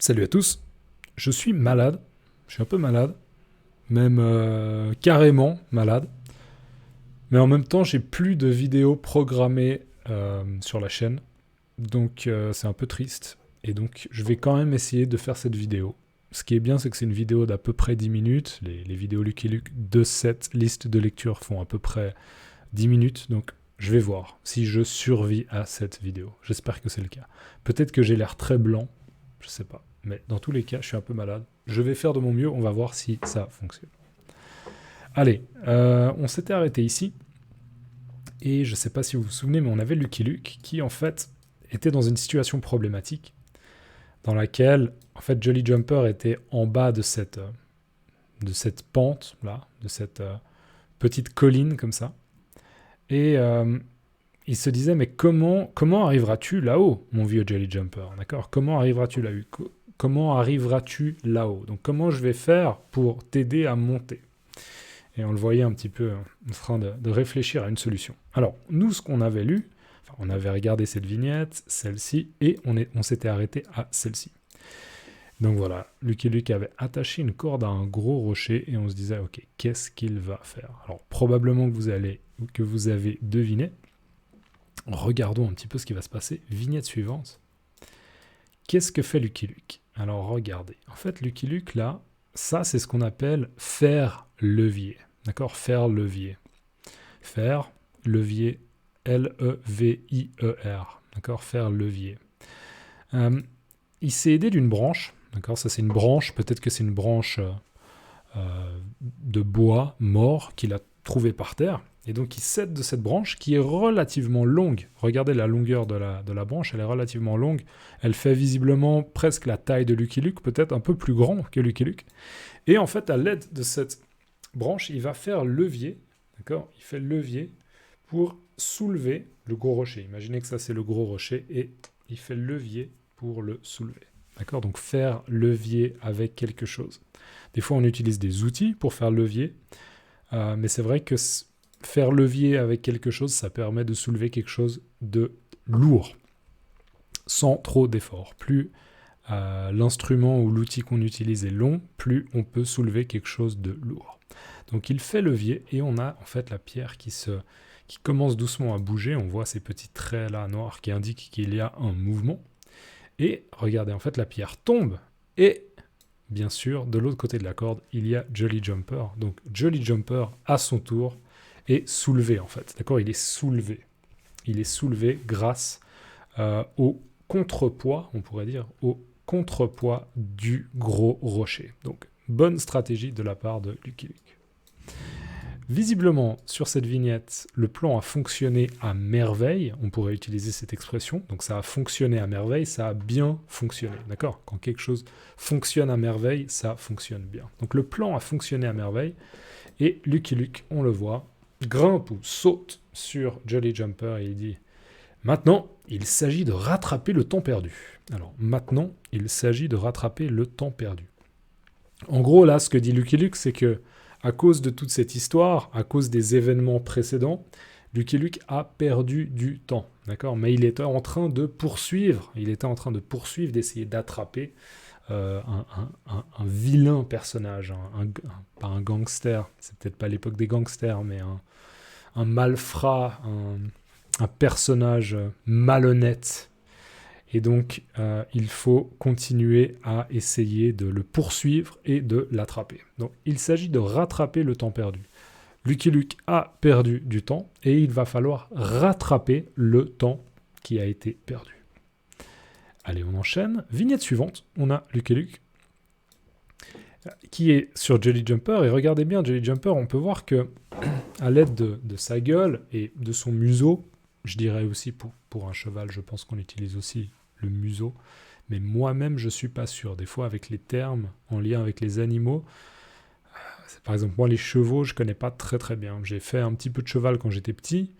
Salut à tous, je suis malade, je suis un peu malade, même carrément malade, mais en même temps j'ai plus de vidéos programmées sur la chaîne, donc c'est un peu triste, et donc je vais quand même essayer de faire cette vidéo. Ce qui est bien, c'est que c'est une vidéo d'à peu près 10 minutes, les vidéos Lucky Luke de cette liste de lecture font à peu près 10 minutes, donc je vais voir si je survis à cette vidéo. J'espère que c'est le cas. Peut-être que j'ai l'air très blanc, je sais pas. Mais dans tous les cas, je suis un peu malade. Je vais faire de mon mieux, on va voir si ça fonctionne. Allez, on s'était arrêté ici. Et je sais pas si vous vous souvenez, mais on avait Lucky Luke qui en fait était dans une situation problématique dans laquelle en fait Jolly Jumper était en bas de cette pente là, de cette petite colline comme ça. Et il se disait, mais comment arriveras-tu là-haut, mon vieux Jolly Jumper, d'accord? Comment arriveras-tu là-haut? Comment arriveras-tu là-haut? Donc comment je vais faire pour t'aider à monter? Et on le voyait un petit peu en train de réfléchir à une solution. Alors, nous, ce qu'on avait lu, on avait regardé cette vignette, celle-ci, et on s'était arrêté à celle-ci. Donc voilà, Lucky Luke avait attaché une corde à un gros rocher et on se disait, ok, qu'est-ce qu'il va faire? Alors, probablement que vous avez deviné. Regardons un petit peu ce qui va se passer. Vignette suivante. Qu'est-ce que fait Lucky Luke? Alors regardez. En fait, Lucky Luke, là, ça, c'est ce qu'on appelle faire levier. D'accord? Faire levier. Faire levier. L-E-V-I-E-R. D'accord? Faire levier. Il s'est aidé d'une branche. D'accord? Ça, c'est une branche. Peut-être que c'est une branche de bois mort qu'il a trouvé par terre. Et donc il s'aide de cette branche qui est relativement longue. Regardez la longueur de la branche, elle est relativement longue. Elle fait visiblement presque la taille de Lucky Luke, peut-être un peu plus grand que Lucky Luke. Et en fait, à l'aide de cette branche, il va faire levier, d'accord? Il fait levier pour soulever le gros rocher. Imaginez que ça c'est le gros rocher et il fait levier pour le soulever. D'accord? Donc faire levier avec quelque chose. Des fois, on utilise des outils pour faire levier, mais c'est vrai que faire levier avec quelque chose, ça permet de soulever quelque chose de lourd, sans trop d'effort. Plus l'instrument ou l'outil qu'on utilise est long, plus on peut soulever quelque chose de lourd. Donc il fait levier et on a en fait la pierre qui commence doucement à bouger. On voit ces petits traits là noirs qui indiquent qu'il y a un mouvement. Et regardez, en fait la pierre tombe et bien sûr, de l'autre côté de la corde, il y a Jolly Jumper. Donc Jolly Jumper, à son tour, est soulevé en fait. D'accord? Il est soulevé. Il est soulevé grâce au contrepoids, on pourrait dire, au contrepoids du gros rocher. Donc, bonne stratégie de la part de Lucky Luke. Visiblement, sur cette vignette, le plan a fonctionné à merveille. On pourrait utiliser cette expression. Donc, ça a fonctionné à merveille, ça a bien fonctionné. D'accord? Quand quelque chose fonctionne à merveille, ça fonctionne bien. Donc, le plan a fonctionné à merveille. Et Lucky Luke, on le voit, grimpe ou saute sur Jolly Jumper et il dit « Maintenant, il s'agit de rattraper le temps perdu. » Alors, maintenant, il s'agit de rattraper le temps perdu. En gros, là, ce que dit Lucky Luke, c'est que à cause de toute cette histoire, à cause des événements précédents, Lucky Luke a perdu du temps, d'accord? Mais il était en train de poursuivre, d'essayer d'attraper un vilain personnage, pas un gangster, c'est peut-être pas l'époque des gangsters, mais un malfrat, un personnage malhonnête. Et donc, il faut continuer à essayer de le poursuivre et de l'attraper. Donc, il s'agit de rattraper le temps perdu. Lucky Luke a perdu du temps et il va falloir rattraper le temps qui a été perdu. Allez, on enchaîne. Vignette suivante, on a Lucky Luke qui est sur Jolly Jumper. Et regardez bien, Jolly Jumper, on peut voir que à l'aide de sa gueule et de son museau, je dirais aussi pour un cheval, je pense qu'on utilise aussi le museau, mais moi-même, je ne suis pas sûr. Des fois, avec les termes en lien avec les animaux, par exemple, moi, les chevaux, je ne connais pas très très bien. J'ai fait un petit peu de cheval quand j'étais petit,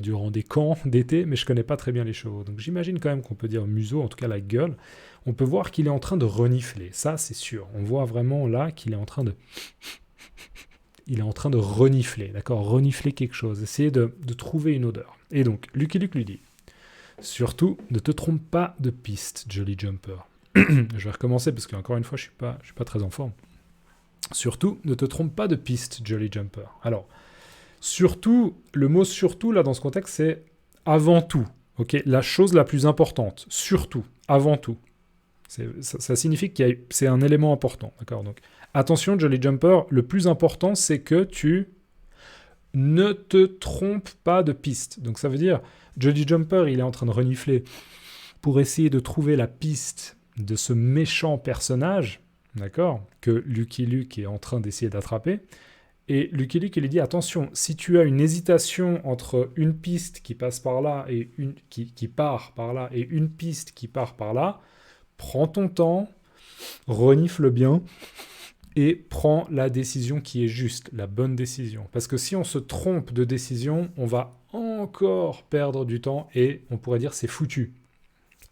durant des camps d'été, mais je ne connais pas très bien les chevaux. Donc j'imagine quand même qu'on peut dire museau, en tout cas la gueule. On peut voir qu'il est en train de renifler, ça c'est sûr. On voit vraiment là qu'il est en train de... Il est en train de renifler, d'accord? Renifler quelque chose, essayer de trouver une odeur. Et donc, Lucky Luke lui dit, surtout, ne te trompe pas de piste, Jolly Jumper. Je vais recommencer parce qu'encore une fois, je suis pas très en forme. Surtout, ne te trompe pas de piste, Jolly Jumper. Alors, surtout, le mot surtout, là, dans ce contexte, c'est avant tout. Ok, la chose la plus importante. Surtout, avant tout. Ça signifie que c'est un élément important. D'accord. Donc, attention, Jolly Jumper, le plus important, c'est que tu ne te trompes pas de piste. Donc, ça veut dire, Jolly Jumper, il est en train de renifler pour essayer de trouver la piste de ce méchant personnage, d'accord, que Lucky Luke est en train d'essayer d'attraper. Et Lucky Luke, il lui dit, attention, si tu as une hésitation entre une piste qui passe par là et une qui part par là et une piste qui part par là, prends ton temps, renifle bien et prends la décision qui est juste, la bonne décision. Parce que si on se trompe de décision, on va encore perdre du temps et on pourrait dire c'est foutu.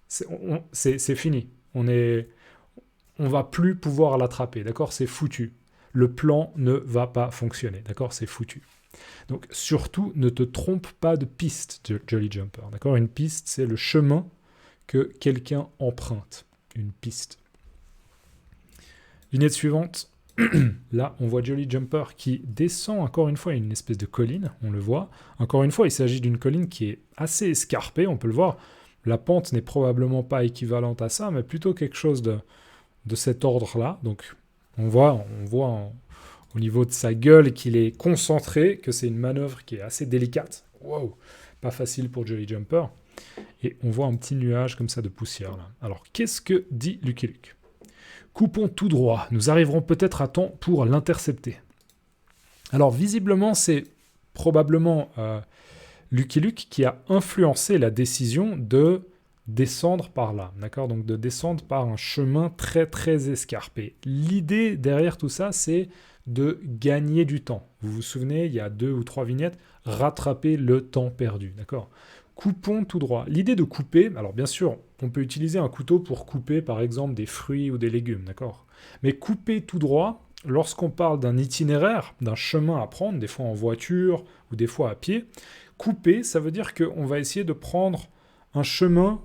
C'est fini. On va plus pouvoir l'attraper, d'accord? C'est foutu. Le plan ne va pas fonctionner, d'accord? C'est foutu. Donc surtout, ne te trompe pas de piste, Jolly Jumper, d'accord? Une piste, c'est le chemin que quelqu'un emprunte. Une piste. Vignette suivante. Là, on voit Jolly Jumper qui descend encore une fois une espèce de colline, on le voit. Encore une fois, il s'agit d'une colline qui est assez escarpée, on peut le voir. La pente n'est probablement pas équivalente à ça, mais plutôt quelque chose de cet ordre-là. Donc, on voit au niveau de sa gueule qu'il est concentré, que c'est une manœuvre qui est assez délicate. Wow, pas facile pour Jolly Jumper. Et on voit un petit nuage comme ça de poussière, là. Alors, qu'est-ce que dit Lucky Luke ? Coupons tout droit, nous arriverons peut-être à temps pour l'intercepter. Alors, visiblement, c'est probablement Lucky Luke qui a influencé la décision de descendre par là, d'accord ? Donc de descendre par un chemin très très escarpé. L'idée derrière tout ça, c'est de gagner du temps. Vous vous souvenez, il y a 2 ou 3 vignettes, rattraper le temps perdu, d'accord ? Coupons tout droit. L'idée de couper, alors bien sûr, on peut utiliser un couteau pour couper par exemple des fruits ou des légumes, d'accord ? Mais couper tout droit, lorsqu'on parle d'un itinéraire, d'un chemin à prendre, des fois en voiture ou des fois à pied, couper, ça veut dire qu'on va essayer de prendre un chemin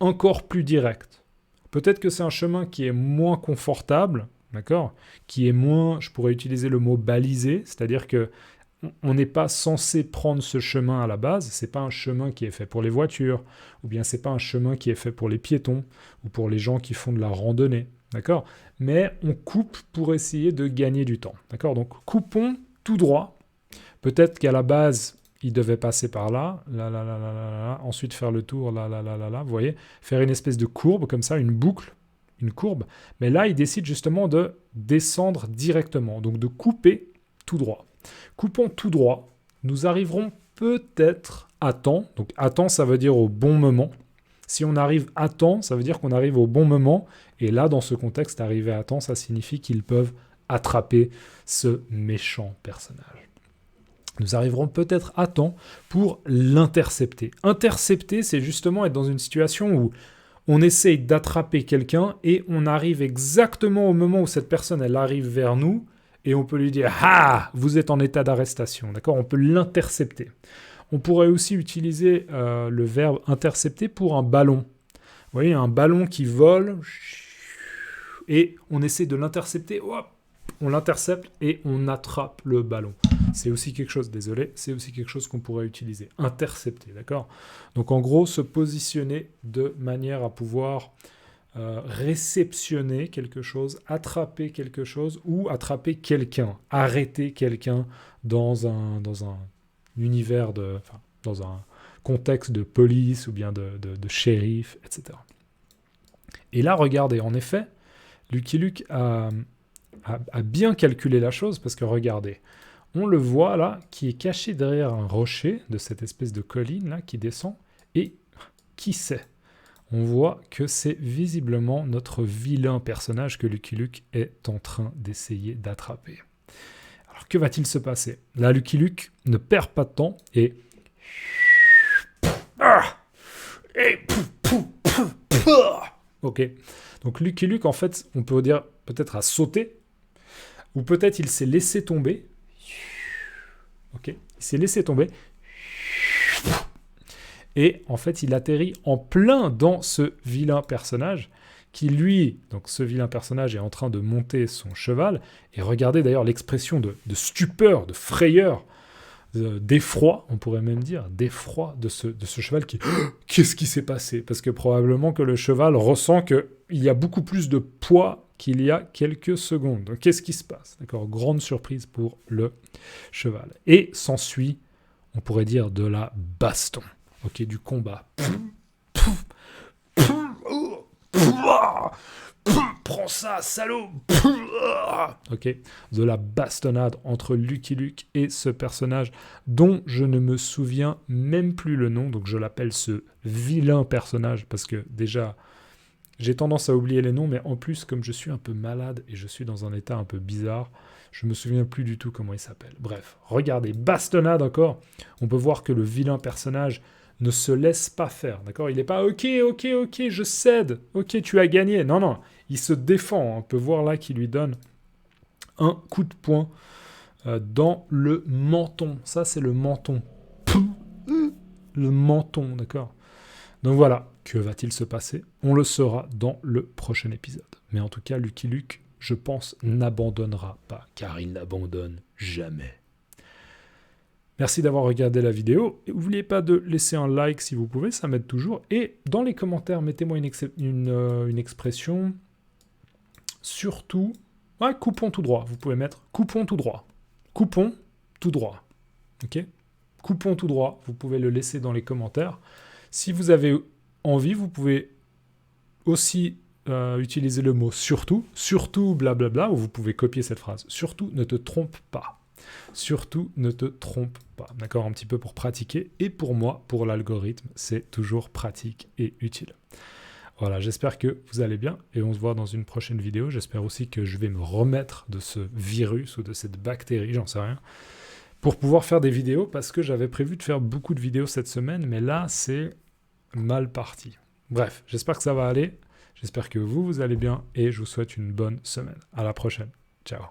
encore plus direct. Peut-être que c'est un chemin qui est moins confortable, d'accord ? Qui est moins, je pourrais utiliser le mot balisé, c'est-à-dire que on n'est pas censé prendre ce chemin à la base, c'est pas un chemin qui est fait pour les voitures, ou bien c'est pas un chemin qui est fait pour les piétons, ou pour les gens qui font de la randonnée, d'accord ? Mais on coupe pour essayer de gagner du temps, d'accord ? Donc coupons tout droit, peut-être qu'à la base, il devait passer par là, là, ensuite faire le tour, là, vous voyez, faire une espèce de courbe comme ça, une boucle, une courbe, mais là, il décide justement de descendre directement, donc de couper tout droit. Coupons tout droit, nous arriverons peut-être à temps. Donc à temps, ça veut dire au bon moment. Si on arrive à temps, ça veut dire qu'on arrive au bon moment. Et là, dans ce contexte, arriver à temps, ça signifie qu'ils peuvent attraper ce méchant personnage. Nous arriverons peut-être à temps pour l'intercepter. Intercepter, c'est justement être dans une situation où on essaye d'attraper quelqu'un et on arrive exactement au moment où cette personne, elle arrive vers nous. Et on peut lui dire « Ah, vous êtes en état d'arrestation », d'accord ? On peut l'intercepter. On pourrait aussi utiliser le verbe « intercepter » pour un ballon. Vous voyez, un ballon qui vole, et on essaie de l'intercepter, hop, on l'intercepte et on attrape le ballon. C'est aussi quelque chose, désolé, c'est aussi quelque chose qu'on pourrait utiliser. Intercepter, d'accord ? Donc en gros, se positionner de manière à pouvoir réceptionner quelque chose, attraper quelque chose ou attraper quelqu'un, arrêter quelqu'un dans un univers, dans un contexte de police ou bien de shérif, etc. Et là, regardez, en effet, Lucky Luke a bien calculé la chose parce que regardez, on le voit là qui est caché derrière un rocher de cette espèce de colline là qui descend et qui sait ? On voit que c'est visiblement notre vilain personnage que Lucky Luke est en train d'essayer d'attraper. Alors que va-t-il se passer ? Là, Lucky Luke ne perd pas de temps et... Ok. Donc Lucky Luke, en fait, on peut dire peut-être a sauté, ou peut-être il s'est laissé tomber. Ok. Il s'est laissé tomber. Et en fait, il atterrit en plein dans ce vilain personnage qui lui, donc ce vilain personnage, est en train de monter son cheval. Et regardez d'ailleurs l'expression de stupeur, de frayeur, d'effroi, on pourrait même dire, d'effroi de ce cheval qui... Qu'est-ce qui s'est passé? Parce que probablement que le cheval ressent qu'il y a beaucoup plus de poids qu'il y a quelques secondes. Donc qu'est-ce qui se passe? D'accord, grande surprise pour le cheval. Et s'ensuit, on pourrait dire, de la baston, ok, du combat. Prends ça, salaud! Ok, de la bastonnade entre Lucky Luke et ce personnage dont je ne me souviens même plus le nom, donc je l'appelle ce vilain personnage parce que déjà j'ai tendance à oublier les noms, mais en plus comme je suis un peu malade et je suis dans un état un peu bizarre, je me souviens plus du tout comment il s'appelle. Bref, regardez, bastonnade encore, on peut voir que le vilain personnage ne se laisse pas faire, d'accord? Il n'est pas ok, je cède, ok, tu as gagné. Non, il se défend. On peut voir là qu'il lui donne un coup de poing dans le menton. Ça, c'est le menton. Le menton, d'accord? Donc voilà, que va-t-il se passer? On le saura dans le prochain épisode. Mais en tout cas, Lucky Luke, je pense, n'abandonnera pas, car il n'abandonne jamais. Merci d'avoir regardé la vidéo. N'oubliez pas de laisser un like si vous pouvez, ça m'aide toujours. Et dans les commentaires, mettez-moi une expression. Surtout, coupons tout droit. Vous pouvez mettre coupons tout droit. Coupons tout droit. Ok? Coupons tout droit. Vous pouvez le laisser dans les commentaires. Si vous avez envie, vous pouvez aussi utiliser le mot surtout. Surtout blablabla, ou vous pouvez copier cette phrase. Surtout, ne te trompe pas. Surtout, ne te trompe pas. D'accord, un petit peu pour pratiquer. Et pour moi, pour l'algorithme, c'est toujours pratique et utile. Voilà, j'espère que vous allez bien et on se voit dans une prochaine vidéo. J'espère aussi que je vais me remettre de ce virus ou de cette bactérie, j'en sais rien, pour pouvoir faire des vidéos parce que j'avais prévu de faire beaucoup de vidéos cette semaine, mais là, c'est mal parti. Bref, j'espère que ça va aller. J'espère que vous allez bien et je vous souhaite une bonne semaine. À la prochaine. Ciao.